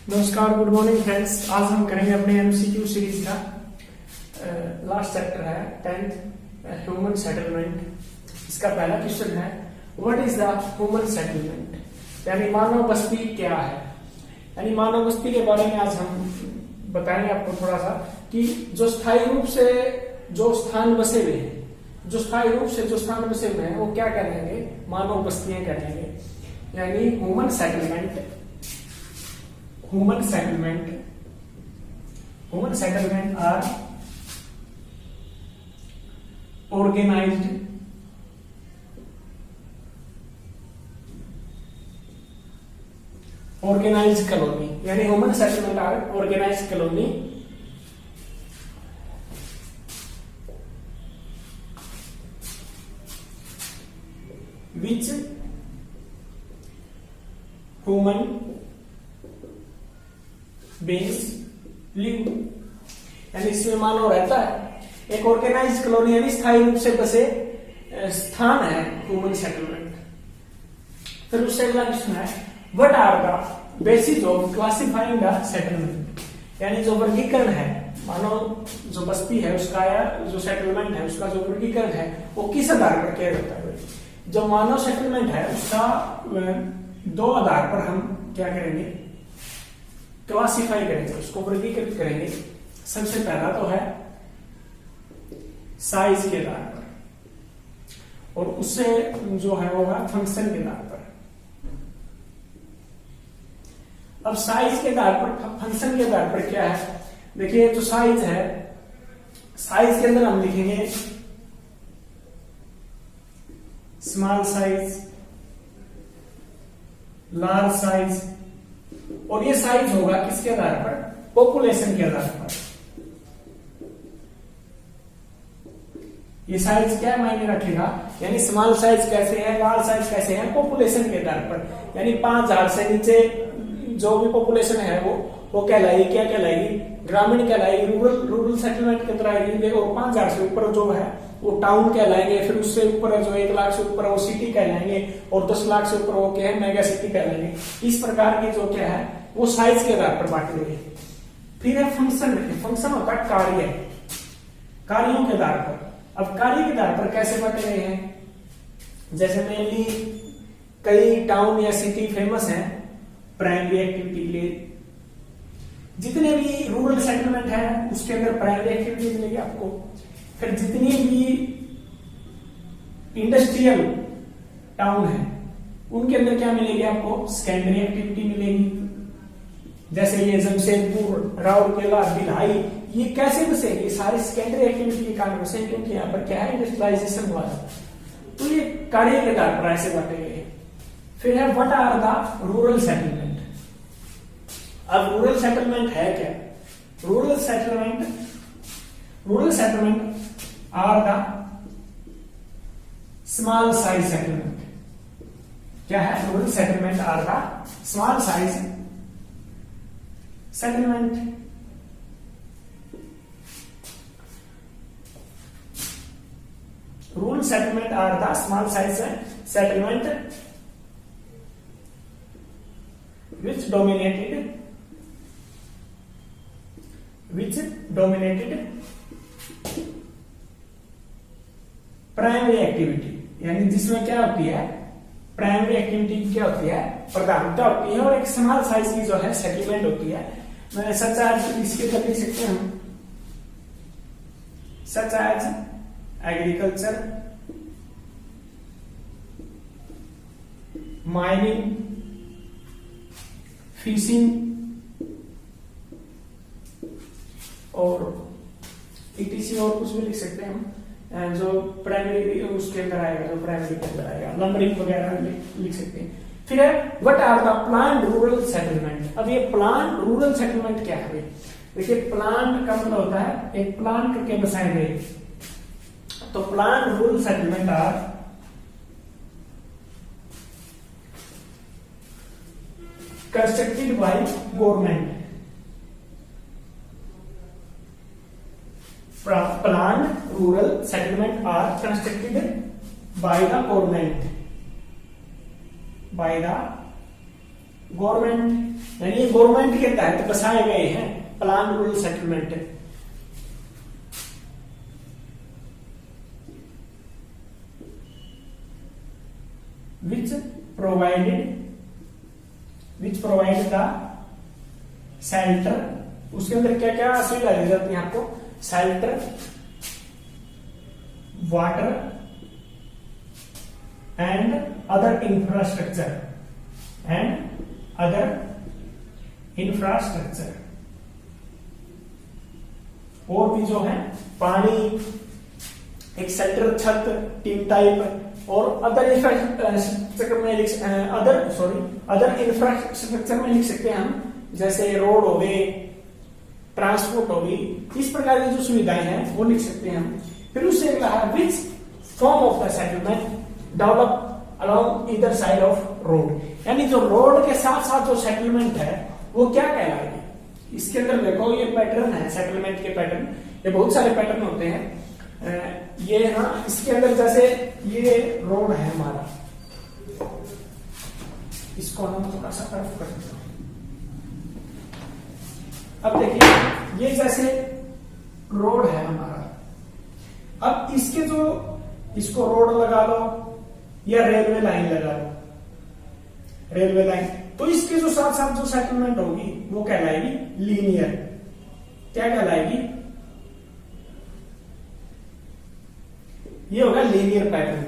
नमस्कार, good morning friends. आज हम करेंगे अपने एमसीक्यू सीरीज का लास्ट चैप्टर है 10th ह्यूमन सेटलमेंट। इसका पहला क्वेश्चन है what is the human settlement, यानी मानव बस्ती क्या है। यानी मानव बस्ती के बारे में आज हम बताएंगे आपको थोड़ा सा कि जो स्थायी रूप से जो स्थान बसे हुए हैं, जो स्थायी रूप से जो स्थान बसे हुए हैं वो क्या कहलाएंगे, मानव बस्तियां कहलाएंगे। यानी human settlement are organized colony, यानी human settlement are organised colony which human beings live, यानी इसमें मानव रहता है। एक ऑर्गेनाइज्ड कॉलोनी यानी स्थायी रूप से बसे स्थान है ह्यूमन सेटलमेंट। फिर उससे अगला क्वेश्चन है what are the basis of classifying the settlement, यानी जो वर्गीकरण है मानव जो बस्ती है उसका या जो सेटलमेंट है उसका जो वर्गीकरण है वो किस आधार पर किया जाता है। जो मानव सेटलमेंट है उसका दो आधार पर हम क्या करेंगे, क्लासिफाई करेंगे, उसको वर्गीकृत करेंगे। सबसे पहला तो है साइज के आधार पर, और उससे जो है वो है फंक्शन के आधार पर। अब साइज के आधार पर, फंक्शन के आधार पर क्या है, देखिए जो साइज है, साइज के अंदर हम लिखेंगे स्मॉल साइज, लार्ज साइज, और ये साइज होगा किसके आधार पर, पॉपुलेशन के आधार पर। ये साइज क्या मायने रखेगा, यानी स्मॉल साइज कैसे है, लार्ज साइज कैसे है, पॉपुलेशन के आधार पर। यानी 5000 से नीचे जो भी पॉपुलेशन है वो कहलाएगी, क्या कहलाएगी, ग्रामीण कहलाएगी, रूरल सेटलमेंट के अंदर आएगी। और 5000 से ऊपर जो है वो टाउन कहलाएंगे। फिर उससे ऊपर जो 1 लाख से ऊपर वो सिटी कहलाएंगे, और 10 लाख से ऊपर वो क्या है, मेगा सिटी कहलाएंगे। इस प्रकार की जो क्या है वो साइज के आधार पर बांटे गए। फिर है फंक्शन। फंक्शन होता है कार्य, कार्यों के आधार पर। अब कार्य के आधार पर कैसे बांटे गए हैं, जैसे मेनली कई टाउन या सिटी फेमस हैं प्राइमरी एक्टिविटी के लिए। जितने भी रूरल सेटलमेंट है उसके अंदर प्राइमरी एक्टिविटी मिलेगी आपको। फिर जितनी भी इंडस्ट्रियल टाउन है उनके अंदर क्या मिलेगी आपको, सेकेंडरी एक्टिविटी मिलेगी। जैसे ये जमशेदपुर, राउरकेला, भिलाई, ये कैसे बसे, ये सारे सेकेंडरी एक्टिविटी के कारण बसे, क्योंकि यहाँ पर क्या है, इंडस्ट्रियलाइजेशन हुआ है। तो ये कार्य के आधार पर ऐसे बांटे गए। फिर है what are the rural settlement. अब रूरल सेटलमेंट है क्या, rural settlement are the small size settlement. क्या है, rural settlement are the small size settlement. Rural settlement are the small size settlement which dominated primary activity, यानी जिसमें क्या होती है, प्राइमरी एक्टिविटी क्या होती है, प्रधानता होती है, और एक स्मॉल साइज की जो है सेटलमेंट होती है। मैं सच एज इसके तक लिख सकते हैं हम, such as agriculture, mining, fishing, और इटीसी, और कुछ भी लिख सकते हैं हम जो प्राइमरी उसके अंदर आएगा, जो प्राइमरी के अंदर आएगा, लंबरिंग वगैरह लिख सकते हैं। फिर है what are the planned rural settlement. अब ये प्लान्ड रूरल सेटलमेंट क्या है, देखिए प्लान्ड का मतलब होता है एक प्लान करके बसाए गए। तो planned rural settlement are constructed by government. Planned rural settlement are constructed by the government. Government यानी गवर्नमेंट के तहत बसाए गए हैं plan rural settlement. which provide the shelter, उसके अंदर क्या क्या सुविधा दी जाती है आपको, shelter, water and other infrastructure और भी जो है पानी, एक शेल्टर, छत, टीन टाइप और अदर इंफ्रास्ट्रक्चर में लिख सकते हैं हम, जैसे रोड हो गए, ट्रांसपोर्ट हो गई, इस प्रकार की जो सुविधाएं हैं वो लिख सकते हैं हम। फिर उससे अगला है which form of the settlement develop along either side of road, यानी जो रोड के साथ साथ जो सेटलमेंट है वो क्या कहलाएगी। इसके अंदर देखो ये पैटर्न है सेटलमेंट के पैटर्न, ये बहुत सारे पैटर्न होते हैं। ये ना इसके अंदर जैसे ये रोड है हमारा, इसको हम थोड़ा सा तरफ कर देते हैं। अब देखिए ये जैसे रोड है हमारा, अब इसके जो इसको रोड लगा लो या रेलवे लाइन लगा लो, रेलवे लाइन, तो इसके जो साथ साथ जो सेटलमेंट होगी वो कहलाएगी लीनियर। क्या कहलाएगी, ये होगा लीनियर पैटर्न।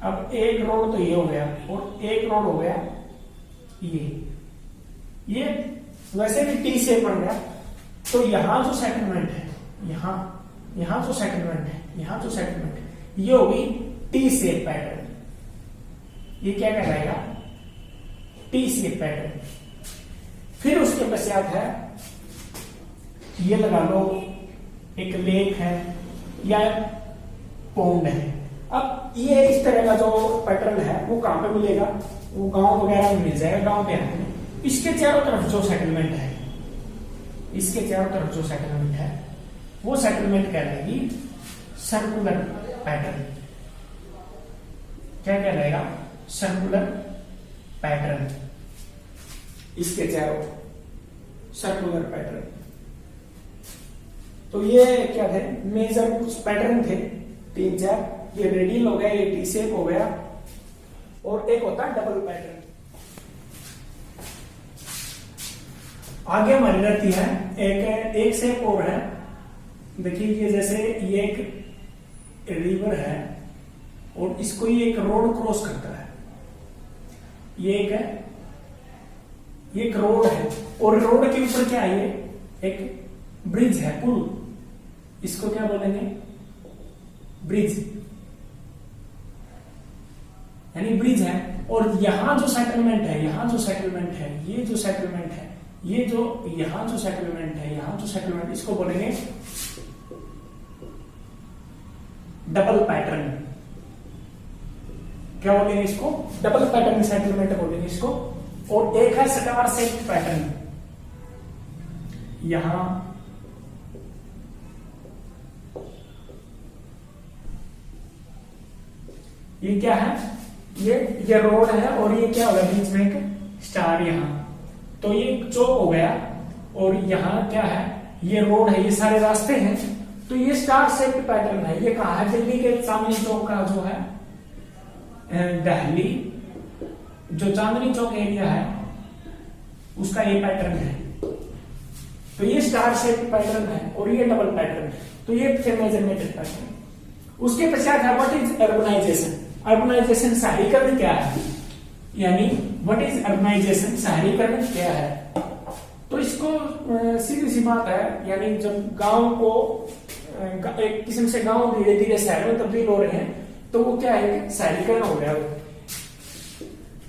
अब एक रोड तो ये हो गया और एक रोड हो गया ये वैसे भी टी शेप बन गया, तो यहां जो सेटलमेंट है, यहां जो सेटलमेंट है, ये होगी टी शेप पैटर्न। ये क्या कहलाएगा, टी शेप पैटर्न। फिर उसके पश्चात है, ये लगा लो एक लेक है या पौंड है। अब ये इस तरह का जो पैटर्न है वो कहां पे मिलेगा, वो गांव वगैरह में मिल जाएगा, गांव के यहाँ। इसके चारों तरफ जो सेटलमेंट है, वो सेटलमेंट कहलाएगी सर्कुलर पैटर्न। क्या कहलाएगा, सर्कुलर पैटर्न। इसके चारों सर्कुलर पैटर्न। तो ये क्या थे, मेजर कुछ पैटर्न थे 3-4। ये रेडियल हो गया, ये टी शेप हो गया, और एक होता है डबल पैटर्न। आगे हमारी रहती है एक शेप और है। देखिए ये जैसे ये एक रिवर है और इसको ये एक रोड क्रॉस करता है, ये एक रोड है और रोड के ऊपर क्या है, ये एक ब्रिज है, पुल, इसको क्या बोलेंगे, ब्रिज, यानी ब्रिज है। और यहां जो सेटलमेंट है, ये जो सेटलमेंट है, इसको बोलेंगे डबल पैटर्न। क्या बोलेंगे इसको, डबल पैटर्न सेटलमेंट बोलेंगे इसको। और एक है स्टार शेप पैटर्न। यहां ये क्या है, ये रोड है और ये क्या होगा, बीच में एक स्टार यहां, तो ये चौक हो गया। और यहां क्या है, ये रोड है, ये सारे रास्ते हैं, तो ये स्टार शेप पैटर्न है। ये कहा है, दिल्ली के चांदनी चौक का जो है, दिल्ली जो चांदनी चौक एरिया है उसका ये पैटर्न है। तो ये स्टार शेप पैटर्न है और ये डबल पैटर्न है। तो ये थे मेजरमेंट पैटर्न। उसके पश्चात है व्हाट इज अर्बनाइजेशन। अर्बनाइजेशन शहरीकरण क्या है, यानी व्हाट इज अर्बनाइजेशन, शहरीकरण क्या है। तो इसको सीधी सी बात है, यानी जब गांव को एक किस्म से गांव धीरे धीरे शहर में तब्दील हो रहे हैं, तो वो क्या है, शहरीकरण हो गया।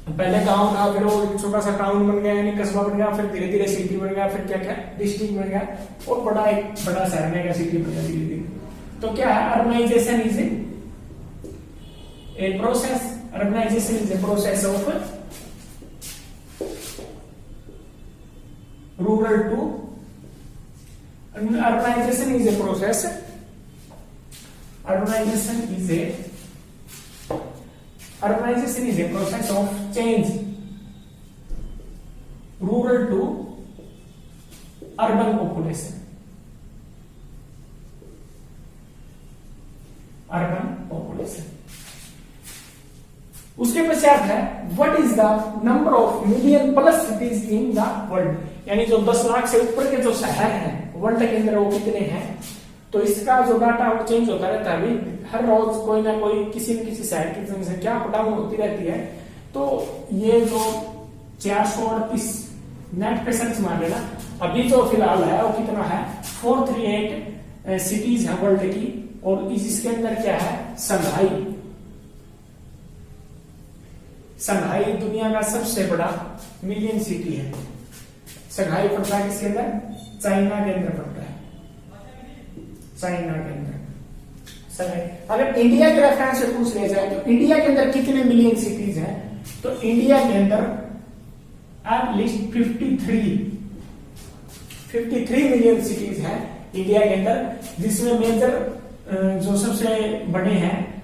पहले गांव था, फिर वो छोटा सा टाउन बन गया, यानी कस्बा बन गया, फिर धीरे धीरे सिटी बन गया, फिर क्या क्या डिस्ट्रिक्ट बन गया, और एक बड़ा शहर में क्या सिटी बन गया धीरे धीरे। तो क्या है, urbanisation is a process, urbanisation is a process of rural to, urbanization is a process, urbanization is a urbanisation is a process of change rural to urban population. Urban population. उसके पश्चात है what is the number of million plus cities in the world, यानी जो 10 लाख से ऊपर के जो शहर हैं वर्ल्ड के अंदर वो कितने हैं। तो इसका जो डाटा वो चेंज होता रहता है, अभी हर रोज कोई ना कोई किसी न किसी शहर की जनसंख्या अप डाउन होती रहती है। तो ये जो 438 नेट पे सर्च मार लेना, अभी जो फिलहाल है वो कितना है 438 सिटीज है वर्ल्ड की, और इसके अंदर क्या है संघाई। संघाई दुनिया का सबसे बड़ा मिलियन सिटी है। संघाई पड़ता है किसके अंदर, चाइना के अंदर पड़ता है, चाइना के अंदर। अगर इंडिया के रेफरेंस से पूछ लिया जाए तो इंडिया के अंदर कितने मिलियन सिटीज हैं, तो इंडिया के अंदर एटलीस्ट 53 मिलियन सिटीज हैं इंडिया के अंदर, जिसमें मेजर जो सबसे बड़े हैं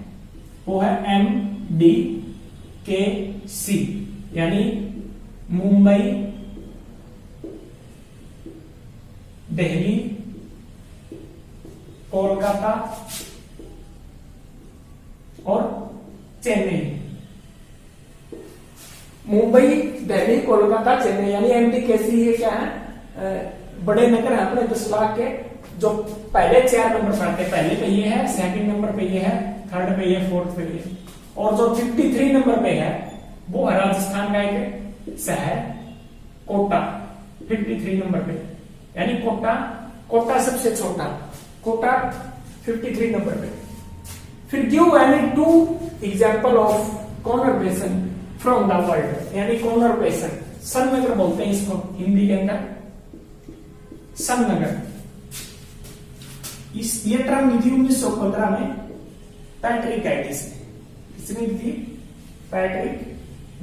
वो है MDKC, यानी मुंबई, दिल्ली, कोलकाता और चेन्नई। मुंबई, दिल्ली, कोलकाता, चेन्नई, यानी MDKC ये क्या है बड़े नगर हैं अपने 10 लाख के। जो पहले 4 नंबर पर आते हैं, पहले पे ये है, सेकंड नंबर पे ये है, थर्ड पे ये, फोर्थ पे ये, और जो 53 नंबर पे है वो है राजस्थान का एक शहर कोटा, 53 नंबर पे, यानी कोटा सबसे छोटा, कोटा 53 नंबर पे। फिर give any 2 example of corner बेसन फ्रॉम द वर्ल्ड, यानी कॉर्नर बेसन, सन नगर बोलते हैं इसको हिंदी के अंदर, सन नगर। ये टर्म दी थी 1915 में पैट्रिक गैडिस ने। किसने दी थी? पैट्रिक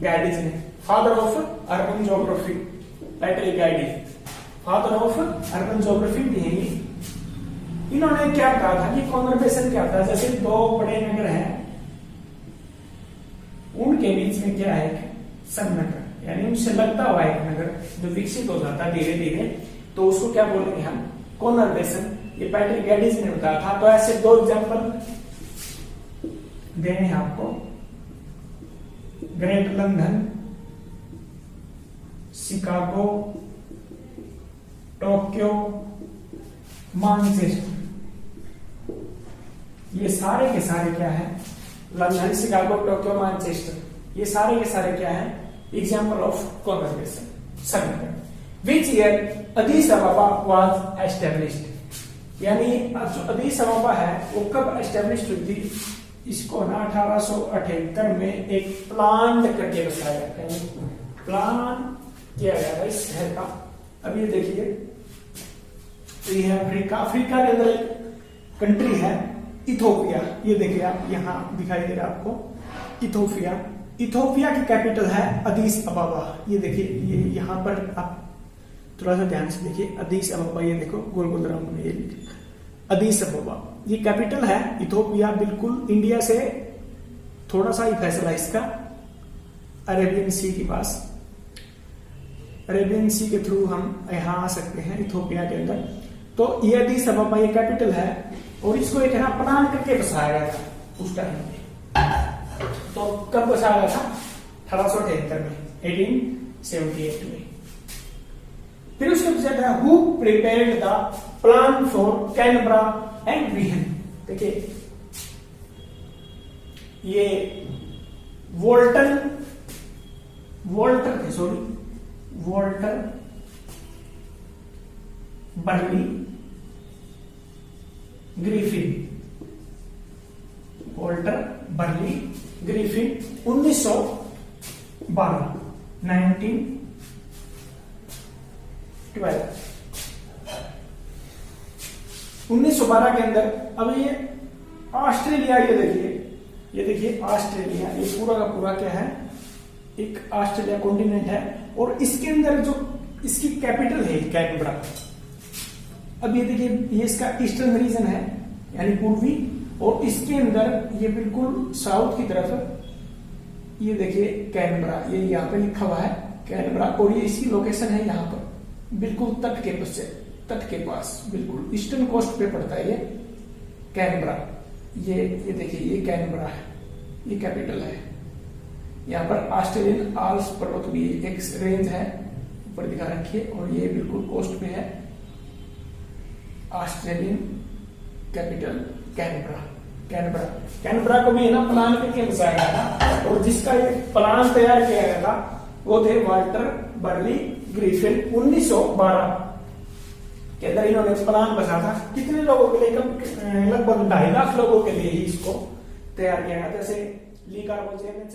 गैडिस ने, father of urban geography. Patrick Geddes father of urban geography भी है ये। इन्होंने क्या कहा था कि कॉर्नर बेसन क्या था, जैसे 2 बड़े नगर हैं उनके बीच में क्या है सन नगर, यानी उनसे लगता हुआ एक नगर जो विकसित हो जाता है धीरे धीरे, तो उसको क्या बोलेंगे हम कॉर्नर बेसन। ये पैट्रिक गैडिस ने बताया था। तो ऐसे 2 एग्जांपल देने हैं आपको, great London, Chicago, Tokyo, Manchester, ये सारे के सारे क्या है, लंदन, शिकागो, टोक्यो, मैनचेस्टर, ये सारे के सारे क्या है एग्जांपल ऑफ कॉर्नर बेसन, सन नगर। Which year Addis Ababa was established, यानी जो अदीस अबाबा है वो कब एस्टेब्लिश हुई थी। इसको ना 1878 में एक प्लान करके बताया गया है, प्लान किया गया है इस शहर का। अब ये देखिए, ये है अफ्रीका के अंदर एक कंट्री है इथोपिया। ये देखिए आप, यहाँ दिखाई दे रहा है आपको इथोपिया की कैपिटल है अदीस अबाबा। ये देखिए, ये यहाँ पर आप थोड़ा सा ध्यान से देखिए, अदीस अबाबा, ये देखो गोल गोल राउंड में ये अदीस अबाबा, ये कैपिटल है इथोपिया। बिल्कुल इंडिया से थोड़ा सा ही फैसला इसका, अरेबियन सी के पास, अरेबियन सी के थ्रू हम यहाँ आ सकते हैं इथोपिया के अंदर। तो ये अदीस अबाबा ये कैपिटल है, और इसको एक ना प्लान करके बसाया गया था उस टाइम में। तो कब बसाया गया था? 1878 में, 1878 में। फिर उसके पीछे था who prepared the plan for Canberra and विहन। देखिए, ये Walter Burley Griffin, Walter Burley Griffin 1912 1912 के अंदर। अब ये ऑस्ट्रेलिया, ये देखिए ऑस्ट्रेलिया, ये पूरा का पूरा क्या है, एक ऑस्ट्रेलिया कॉन्टिनेंट है, और इसके अंदर जो इसकी कैपिटल है कैनबरा। अब ये देखिए, ये इसका ईस्टर्न रीजन है यानी पूर्वी, और इसके अंदर ये बिल्कुल साउथ की तरफ ये देखिए कैनबरा, ये यहाँ पे लिखा हुआ है कैनबरा, और ये इसकी लोकेशन है यहाँ पर बिल्कुल तट के पास बिल्कुल ईस्टर्न कोस्ट पे पड़ता है ये कैनबरा। ये देखिए ये कैनबरा है, ये कैपिटल है। यहाँ पर ऑस्ट्रेलियन आल्प्स पर्वत भी एक रेंज है ऊपर दिखा रखी है, और ये बिल्कुल कोस्ट पे है ऑस्ट्रेलियन कैपिटल कैनबरा को भी है ना प्लान करके बसाया गया था, और जिसका ये प्लान तैयार किया गया था वो थे वाल्टर बर्ली ग्रिफिन 1912 के अंदर इन्होंने प्लान बसा था। कितने लोगों के लिए? लगभग 2.5 लाख लोगों के लिए ही इसको तैयार किया गया था। जैसे ली कार्बोजेन